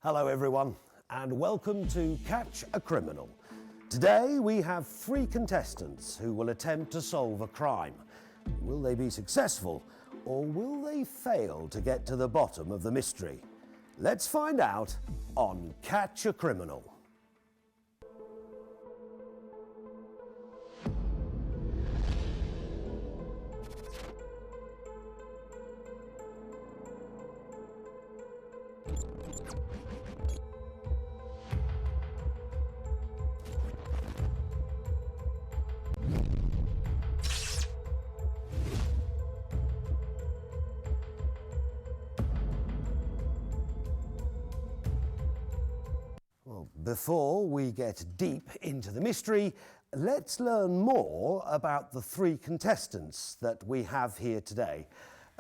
Hello everyone, and welcome to Catch a Criminal. Today we have 3 contestants who will attempt to solve a crime. Will they be successful, or will they fail to get to the bottom of the mystery? Let's find out on Catch a Criminal. Before we get deep into the mystery, let's learn more about the 3 contestants that we have here today.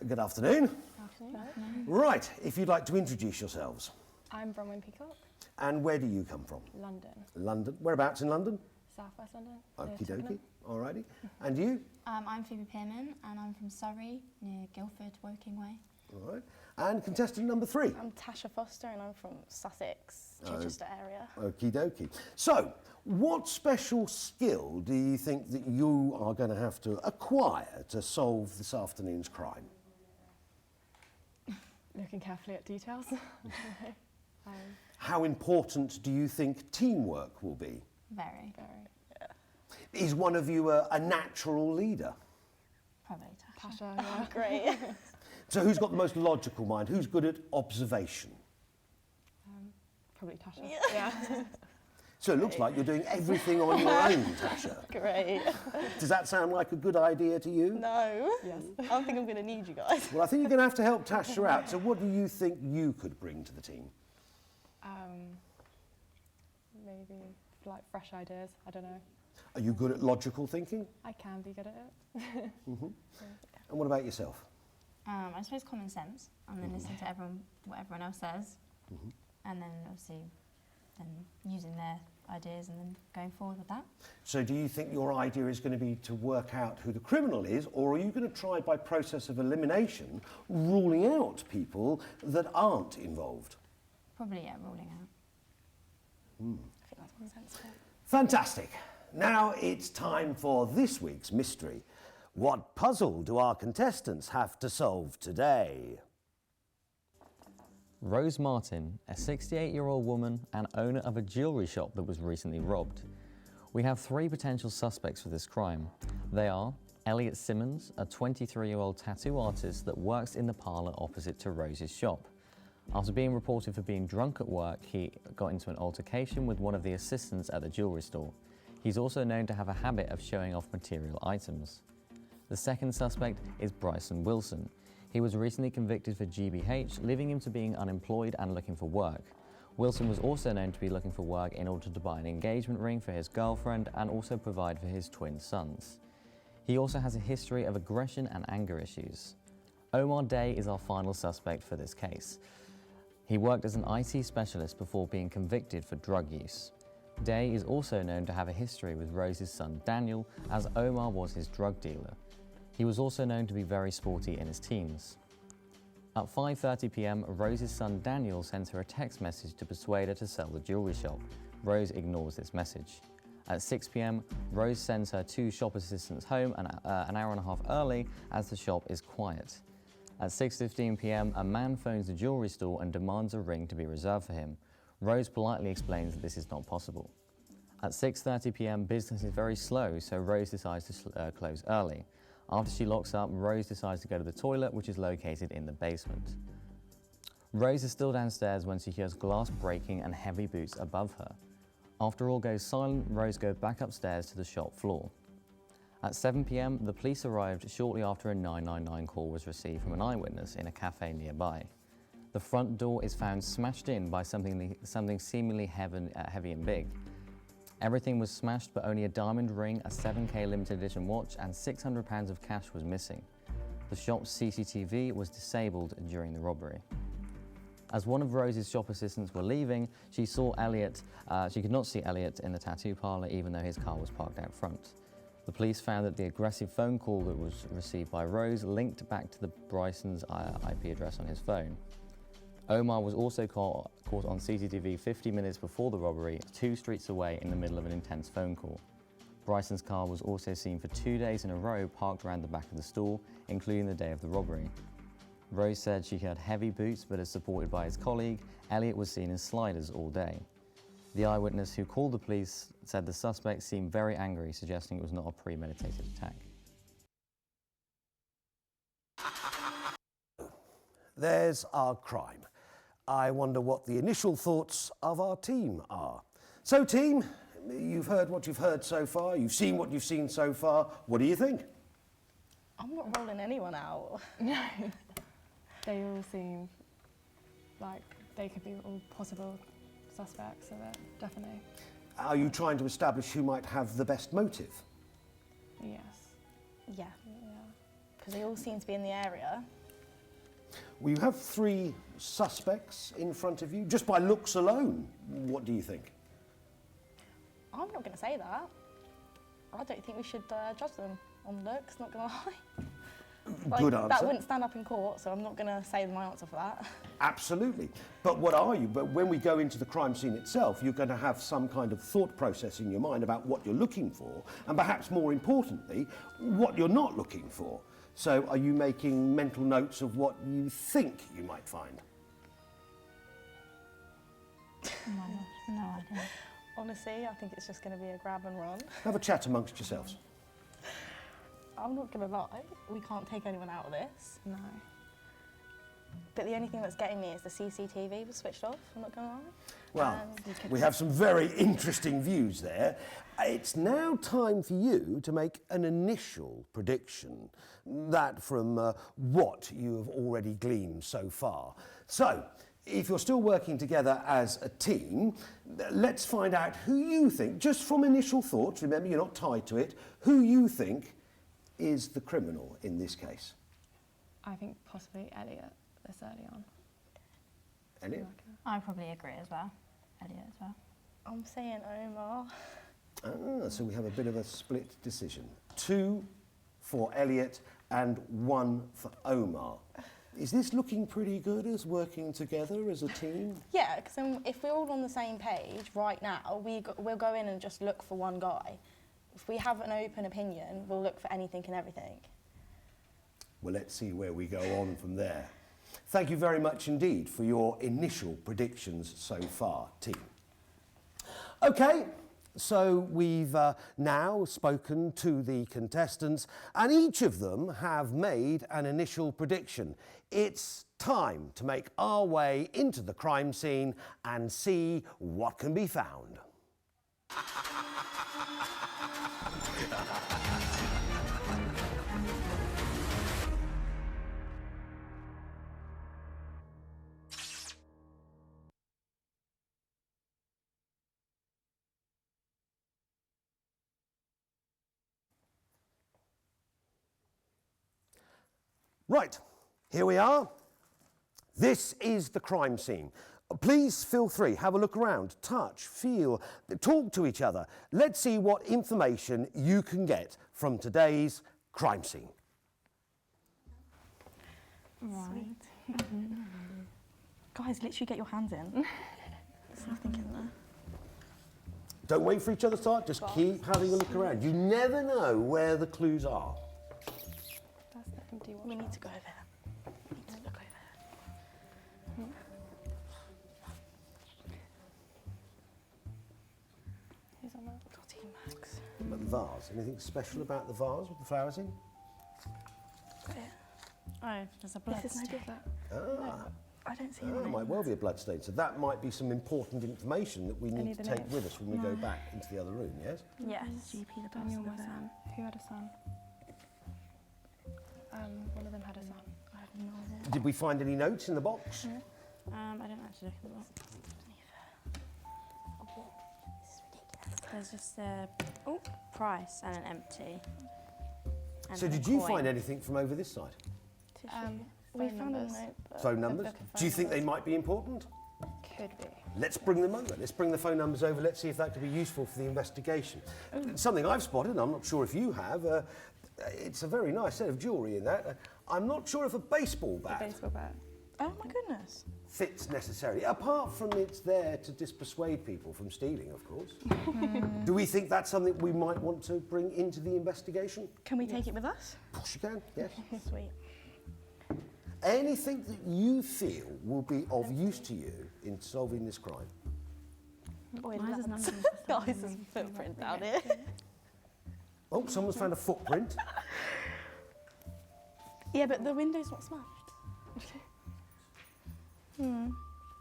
Good afternoon. Afternoon. Right, if you'd like to introduce yourselves. I'm Bronwyn Peacock. And where do you come from? London. London. Whereabouts in London? South West London. Okie dokie. Alrighty. And you? I'm Phoebe Pearman and I'm from Surrey, near Guildford, Woking Way. All right. And contestant number 3? I'm Tasha Foster and I'm from Sussex, Chichester area. Okie dokie. So, what special skill do you think that you are going to have to acquire to solve this afternoon's crime? Looking carefully at details. How important do you think teamwork will be? Very. Is one of you a natural leader? Probably Tasha. Tasha, yeah. Great. So who's got the most logical mind? Who's good at observation? Probably Tasha. Yeah. So it looks like you're doing everything on your own, Tasha. Great. Does that sound like a good idea to you? No. Yes. I don't think I'm going to need you guys. Well, I think you're going to have to help Tasha out. So what do you think you could bring to the team? Maybe like fresh ideas. I don't know. Are you good at logical thinking? I can be good at it. And what about yourself? I suppose common sense, and then listen to what everyone else says, and then obviously using their ideas and then going forward with that. So do you think your idea is going to be to work out who the criminal is, or are you going to try by process of elimination ruling out people that aren't involved? Probably, yeah, ruling out. I think that's more sensible. Fantastic. Now it's time for this week's mystery. What puzzle do our contestants have to solve today? Rose Martin, a 68-year-old woman and owner of a jewellery shop that was recently robbed. We have 3 potential suspects for this crime. They are Elliot Simmons, a 23-year-old tattoo artist that works in the parlour opposite to Rose's shop. After being reported for being drunk at work, he got into an altercation with one of the assistants at the jewellery store. He's also known to have a habit of showing off material items. The second suspect is Bryson Wilson. He was recently convicted for GBH, leaving him to being unemployed and looking for work. Wilson was also known to be looking for work in order to buy an engagement ring for his girlfriend and also provide for his twin sons. He also has a history of aggression and anger issues. Omar Day is our final suspect for this case. He worked as an IT specialist before being convicted for drug use. Day is also known to have a history with Rose's son Daniel, as Omar was his drug dealer. He was also known to be very sporty in his teens. At 5:30 p.m, Rose's son Daniel sends her a text message to persuade her to sell the jewellery shop. Rose ignores this message. At 6 p.m, Rose sends her 2 shop assistants home an hour and a half early as the shop is quiet. At 6:15 p.m, a man phones the jewellery store and demands a ring to be reserved for him. Rose politely explains that this is not possible. At 6:30 p.m, business is very slow, so Rose decides to close early. After she locks up, Rose decides to go to the toilet, which is located in the basement. Rose is still downstairs when she hears glass breaking and heavy boots above her. After all goes silent, Rose goes back upstairs to the shop floor. At 7 p.m, the police arrived shortly after a 999 call was received from an eyewitness in a cafe nearby. The front door is found smashed in by something seemingly heavy and big. Everything was smashed, but only a diamond ring, a 7K limited edition watch, and £600 of cash was missing. The shop's CCTV was disabled during the robbery. As one of Rose's shop assistants were leaving, she could not see Elliot in the tattoo parlour, even though his car was parked out front. The police found that the aggressive phone call that was received by Rose linked back to the Bryson's IP address on his phone. Omar was also caught on CCTV 50 minutes before the robbery, 2 streets away in the middle of an intense phone call. Bryson's car was also seen for 2 days in a row parked around the back of the stall, including the day of the robbery. Rose said she had heavy boots, but as supported by his colleague, Elliot was seen in sliders all day. The eyewitness who called the police said the suspect seemed very angry, suggesting it was not a premeditated attack. There's our crime. I wonder what the initial thoughts of our team are. So team, you've heard what you've heard so far, you've seen what you've seen so far. What do you think? I'm not rolling anyone out. No. They all seem like they could be all possible suspects of it, definitely. Are you trying to establish who might have the best motive? Yes. Yeah, Yeah. because they all seem to be in the area. Well, you have 3 suspects in front of you. Just by looks alone, what do you think? I'm not going to say that. I don't think we should judge them on looks, not going to lie. Good answer. That wouldn't stand up in court, so I'm not going to say my answer for that. Absolutely. But what are you? But when we go into the crime scene itself, you're going to have some kind of thought process in your mind about what you're looking for, and perhaps more importantly, what you're not looking for. So are you making mental notes of what you think you might find? No idea. Honestly, I think it's just going to be a grab and run. Have a chat amongst yourselves. I'm not going to lie, we can't take anyone out of this. No. But the only thing that's getting me is the CCTV was switched off, I'm not going to lie. Well, And we have some very interesting views there. It's now time for you to make an initial prediction, that from what you have already gleaned so far. So, if you're still working together as a team, let's find out who you think, just from initial thoughts, remember you're not tied to it, who you think is the criminal in this case. I think possibly Elliot this early on. Elliot? I probably agree as well. Elliot as well. I'm saying Omar. So we have a bit of a split decision. 2 for Elliot and 1 for Omar. Is this looking pretty good as working together as a team? Yeah, because if we're all on the same page right now, we'll go in and just look for one guy. If we have an open opinion, we'll look for anything and everything. Well, let's see where we go on from there. Thank you very much indeed for your initial predictions so far, team. Okay, so we've now spoken to the contestants and each of them have made an initial prediction. It's time to make our way into the crime scene and see what can be found. Right, here we are. This is the crime scene. Please feel free, have a look around, touch, feel, talk to each other. Let's see what information you can get from today's crime scene. Right. Guys, literally get your hands in. There's nothing in there. Don't wait for each other to start, just keep having a look around. You never know where the clues are. That's the empty one. We need to go over there. We need to look over there. Who's on that? Dotty Max. But the vase, anything special about the vase with the flowers in? Got it. Oh, there's a blood This is no stain. good. Ah, I don't see it anything. might well be a blood stain. So that might be some important information that we need Any to of the take names? with us when we go back into the other room, yes? Yes. GP, the Daniel, person my son. Who had a son? One of them had a son. I have no idea. Did we find any notes in the box? I don't actually look at the box. This is ridiculous. There's just a price and an empty. And So then a did you coin. find anything from over this side? We Phone found a numbers. notebook. Phone numbers? book of Do you phone think they numbers. might be important? Could be. Let's bring them over. Let's bring the phone numbers over. Let's see if that could be useful for the investigation. Something I've spotted, I'm not sure if you have, it's a very nice set of jewellery in that. I'm not sure if a baseball bat. Baseball bat. Oh my goodness. fits necessarily, apart from it's there to dispersuade people from stealing, of course. Do we think that's something we might want to bring into the investigation? Can we take it with us? Of course you can, yes. Sweet. Anything that you feel will be of use to you in solving this crime? Why Why is his number Oh, there's a footprint down here. Oh, someone's found a footprint. Yeah, but the window's not smashed.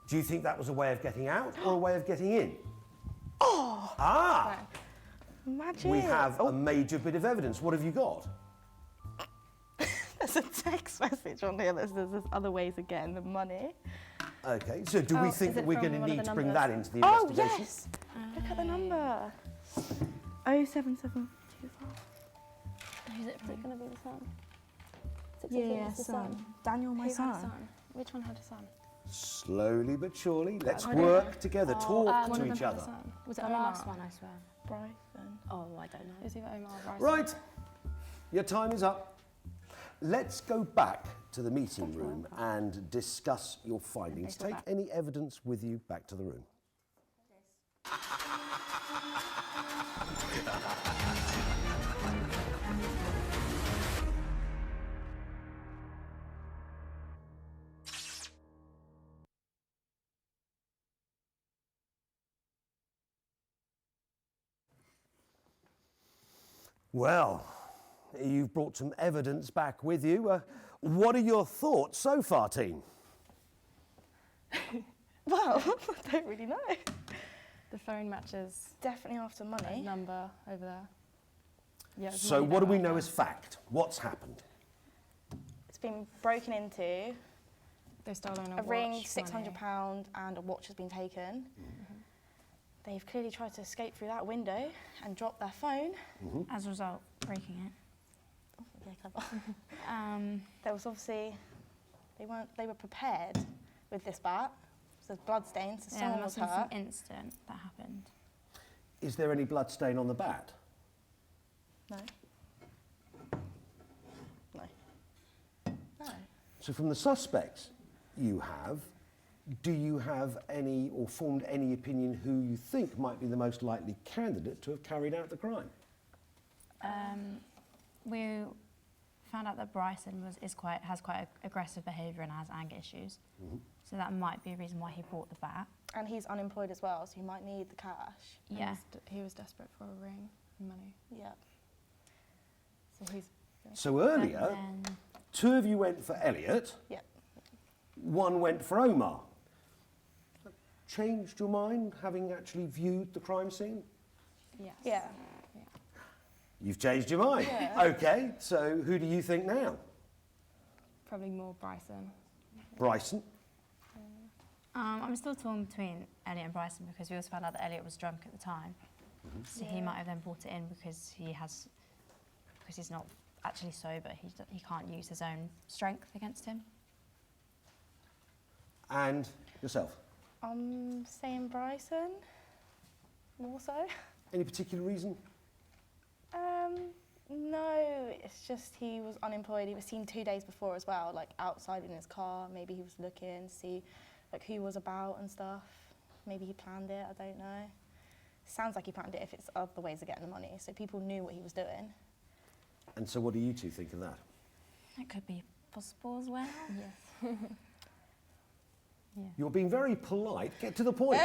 Do you think that was a way of getting out or a way of getting in? Oh! Ah! Imagine. We have a major bit of evidence. What have you got? There's a text message on here that says there's other ways of getting the money. Okay, so do we think is that it we're from going to one of need the to bring numbers? that into the Oh, investigation? yes! Look at the number. 07725. Who's it Is from? it going to be the son? Yeah, it's the son. Daniel, my Who had a son. son? Which one had a son? Slowly but surely, let's I don't work together, talk One to of them each had a other. son. Was it The Omar? last one, I swear. Bryson. Oh, I don't know. Is it Omar or Bryson? Right, your time is up. Let's go back to the meeting room and discuss your findings. Take any evidence with you back to the room. Well, you've brought some evidence back with you. What are your thoughts so far, team? Well, I don't really know. The phone matches Definitely after a money. number over there. Yeah, there's So money what do there, we right know there. as fact? What's happened? It's been broken into. They've stolen A ring, watch, £600, money. and a watch has been taken. They've clearly tried to escape through that window and drop their phone. As a result, breaking it. Oh, yeah, clever. There was obviously they were prepared with this bat. So there's blood stains, so Yeah, there someone was must have hurt. been some incident that happened. Is there any blood stain on the bat? No. No. No. So from the suspects you have, do you have any or formed any opinion who you think might be the most likely candidate to have carried out the crime? We found out that Bryson has quite aggressive behaviour and has anger issues. So that might be a reason why he bought the bat. And he's unemployed as well, so he might need the cash. And Yeah. he was desperate for a ring and money. Yeah. So he's So earlier, And then, two of you went for Elliot, Yeah. one went for Omar. Changed your mind having actually viewed the crime scene? yes. Yeah. You've changed your mind. Yeah. Okay, so who do you think now? Probably more Bryson. Bryson? I'm still torn between Elliot and Bryson because we also found out that Elliot was drunk at the time. So he might have then brought it in because he's not actually sober. He can't use his own strength against him. And yourself? I'm saying Bryson. More so. Any particular reason? No, it's just he was unemployed. He was seen 2 days before as well, like outside in his car. Maybe he was looking to see like who was about and stuff. Maybe he planned it, I don't know. Sounds like he planned it if it's other ways of getting the money. So people knew what he was doing. And so what do you two think of that? That could be possible as well. Yes. You're being very polite. Get to the point.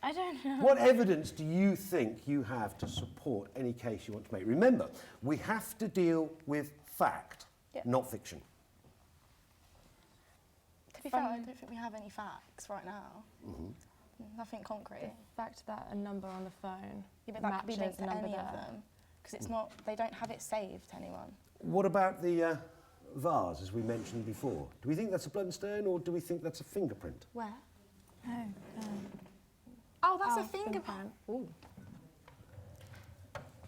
I don't know. What evidence do you think you have to support any case you want to make? Remember, we have to deal with fact, Yeah. not fiction. To be fair, I don't think we have any facts right now. Nothing concrete. The fact that a number on the phone Yeah, but that could be matches linked the to number any of there. them. Because it's not, they don't have it saved to anyone. What about the vase, as we mentioned before? Do we think that's a blood stain or do we think that's a fingerprint? Where? Oh, Oh, that's Oh, a fingerprint. Ooh.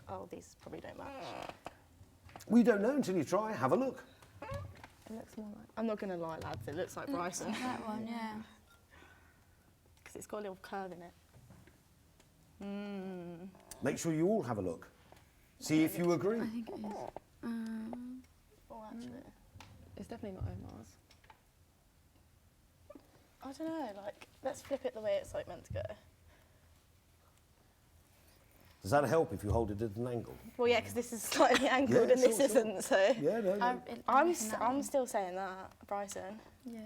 Oh, these probably don't match. We don't know until you try. Have a look. It looks more like. I'm not going to lie, lads. It looks like Bryson. that one, yeah. Because it's got a little curve in it. Make sure you all have a look. See if you agree. I think it is. Oh, actually. It's definitely not Omar's. I don't know, like, let's flip it the way it's like meant to go. Does that help if you hold it at an angle? Well, yeah, because this is slightly angled and this isn't, so. Yeah, no. I'm still saying that, Bryson. Yeah.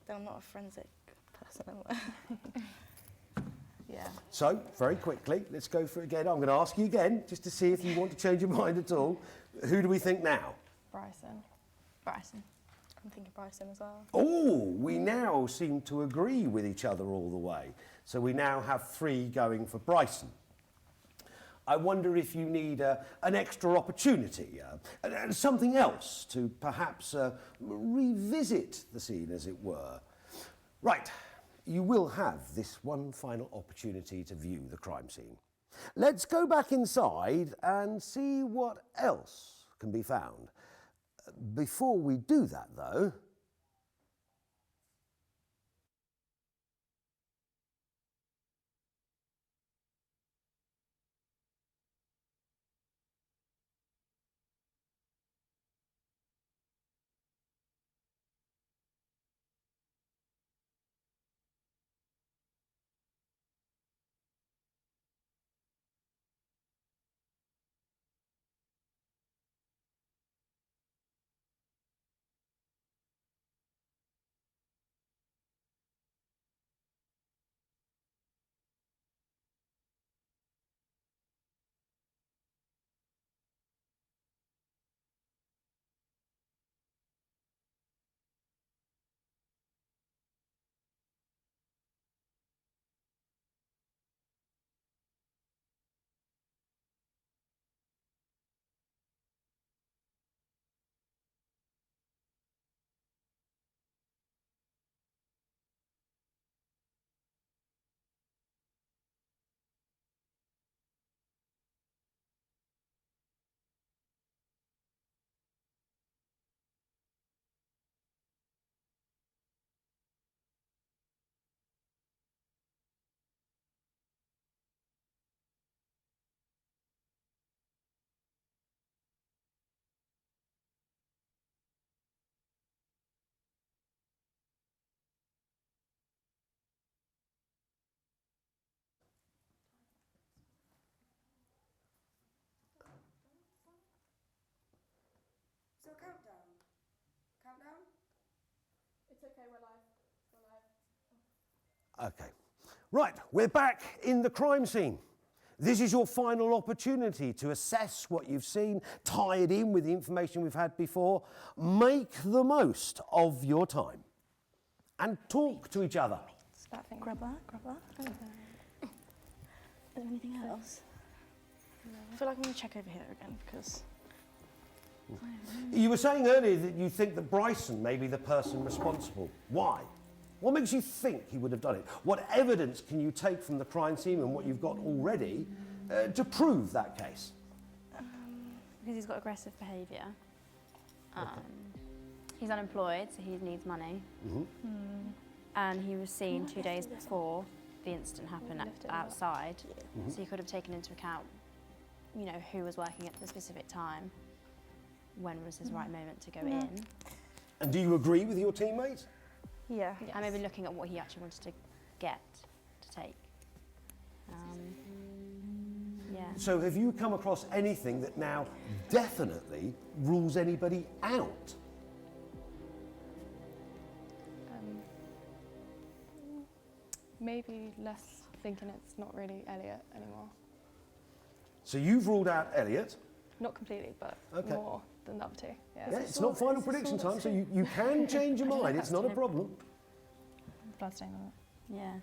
Then I'm not a forensic person, am I? Yeah. So, very quickly, let's go for it again. I'm going to ask you again, just to see if you want to change your mind at all. Who do we think now? Bryson. Bryson. I'm thinking Bryson as well. Oh, we now seem to agree with each other all the way. So we now have 3 going for Bryson. I wonder if you need an extra opportunity, something else to perhaps revisit the scene, as it were. Right, you will have this one final opportunity to view the crime scene. Let's go back inside and see what else can be found. Before we do that, though, So countdown. Countdown? It's okay, we're live. We're live. okay. Right, we're back in the crime scene. This is your final opportunity to assess what you've seen, tie it in with the information we've had before. Make the most of your time and talk to each other. Grab that. Is there anything else? I feel like I'm going to check over here again, because... You were saying earlier that you think that Bryson may be the person responsible. Why? What makes you think he would have done it? What evidence can you take from the crime scene and what you've got already to prove that case? Because he's got aggressive behaviour. He's unemployed, so he needs money. And he was seen 2 days before the incident happened outside, so he could have taken into account, you know, who was working at the specific time, when was his right moment to go in. And do you agree with your teammates? Yeah. And maybe looking at what he actually wanted to get, to take. Yeah. So have you come across anything that now definitely rules anybody out? Maybe less thinking it's not really Elliot anymore. So you've ruled out Elliot. Not completely, but Okay. more than the other 2. Yeah. Yeah, it's not final prediction time, so you can change your mind. It's not a problem. Bloodstain on it. Yeah.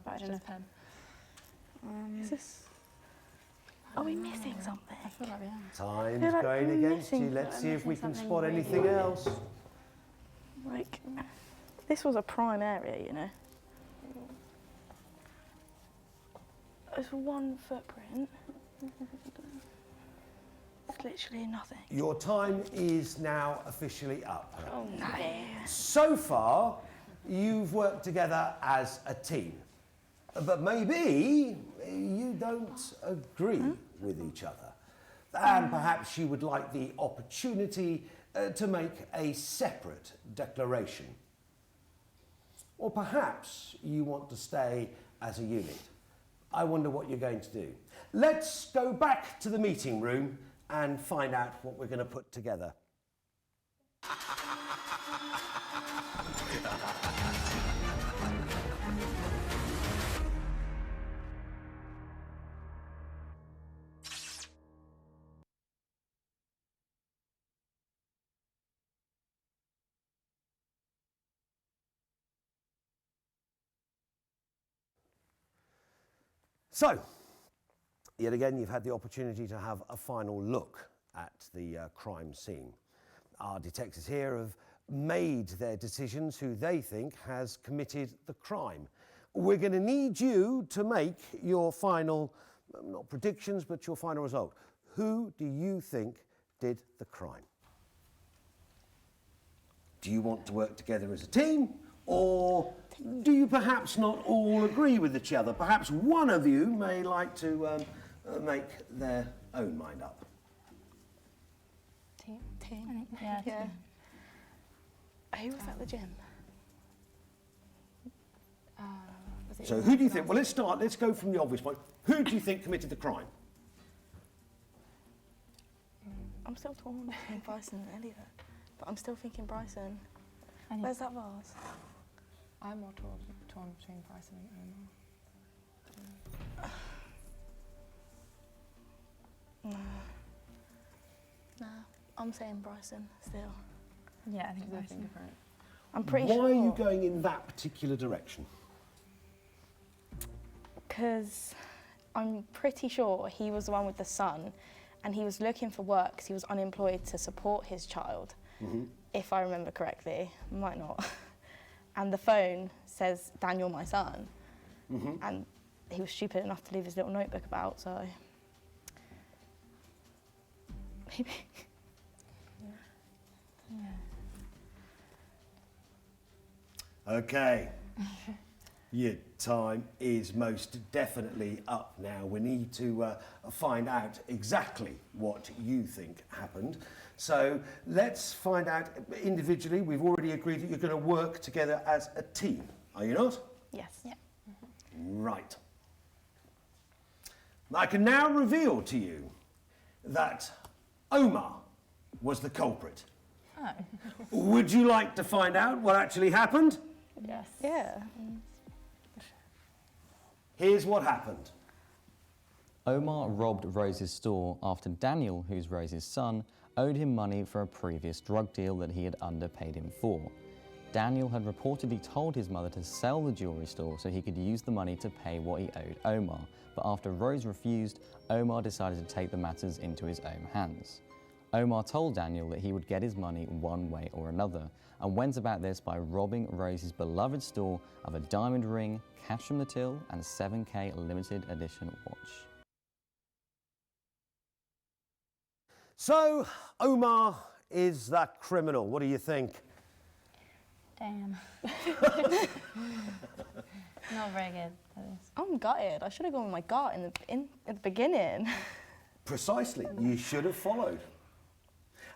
But I don't know. pen. Is this... Are we missing something? I feel like we are. Time's feel like going we're against you. missing- Let's see if we can something spot really anything weird. else. Like, this was a prime area, you know. There's one footprint. It's literally nothing. Your time is now officially up. Oh, no. So far, you've worked together as a team. But maybe you don't agree with each other. And perhaps you would like the opportunity to make a separate declaration. Or perhaps you want to stay as a unit. I wonder what you're going to do. Let's go back to the meeting room and find out what we're going to put together. So, yet again, you've had the opportunity to have a final look at the crime scene. Our detectives here have made their decisions who they think has committed the crime. We're going to need you to make your final, not predictions, but your final result. Who do you think did the crime? Do you want to work together as a team, or do you perhaps not all agree with each other? Perhaps one of you may like to make their own mind up. Team. Yeah. Yeah. Who was at the gym? Was it So who do you think, well let's go from the obvious point. Who do you think committed the crime? I'm still torn between Bryson and Elliot, but I'm still thinking Bryson. I think- Where's that vase? I'm more torn between Bryson and Omar. Nah, I'm saying Bryson still. Yeah, I think Because I think Bryson. different. I'm pretty Why sure. are you going in that particular direction? Because I'm pretty sure he was the one with the son, and he was looking for work because he was unemployed to support his child, if I remember correctly. Might not. And the phone says, Daniel, my son. And he was stupid enough to leave his little notebook about, so maybe. Okay. Your time is most definitely up now. We need to find out exactly what you think happened. So let's find out individually. We've already agreed that you're going to work together as a team. Are you not? Yes. Yeah. Right. I can now reveal to you that Omar was the culprit. Oh. Would you like to find out what actually happened? Yes. Yeah. Here's what happened. Omar robbed Rose's store after Daniel, who's Rose's son, owed him money for a previous drug deal that he had underpaid him for. Daniel had reportedly told his mother to sell the jewellery store so he could use the money to pay what he owed Omar, but after Rose refused, Omar decided to take the matters into his own hands. Omar told Daniel that he would get his money one way or another, and went about this by robbing Rose's beloved store of a diamond ring, cash from the till, and a 7K limited edition watch. So, Omar is the criminal. What do you think? Damn. Not very good. That is. I'm gutted. I should have gone with my gut in at the beginning. Precisely. You should have followed.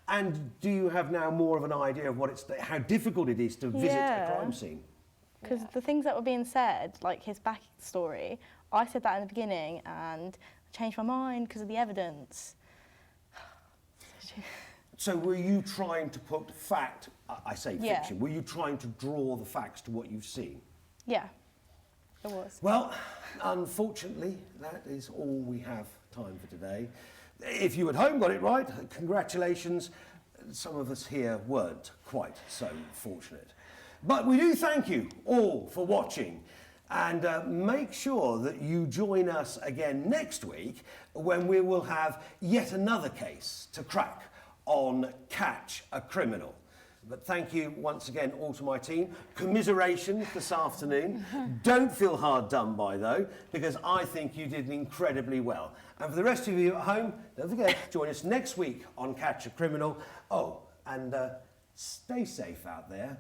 And do you have now more of an idea of how difficult it is to visit a Yeah. crime scene? Because the things that were being said, like his backstory, I said that in the beginning and I changed my mind because of the evidence. So were you trying to put fact, I say Yeah. fiction, were you trying to draw the facts to what you've seen? Yeah, it was. Well, unfortunately, that is all we have time for today. If you at home got it right, congratulations. Some of us here weren't quite so fortunate. But we do thank you all for watching, and make sure that you join us again next week when we will have yet another case to crack on Catch a Criminal. But thank you once again all to my team. Commiserations this afternoon. Don't feel hard done by though, because I think you did incredibly well. And for the rest of you at home, don't forget, join us next week on Catch a Criminal. Oh, and stay safe out there.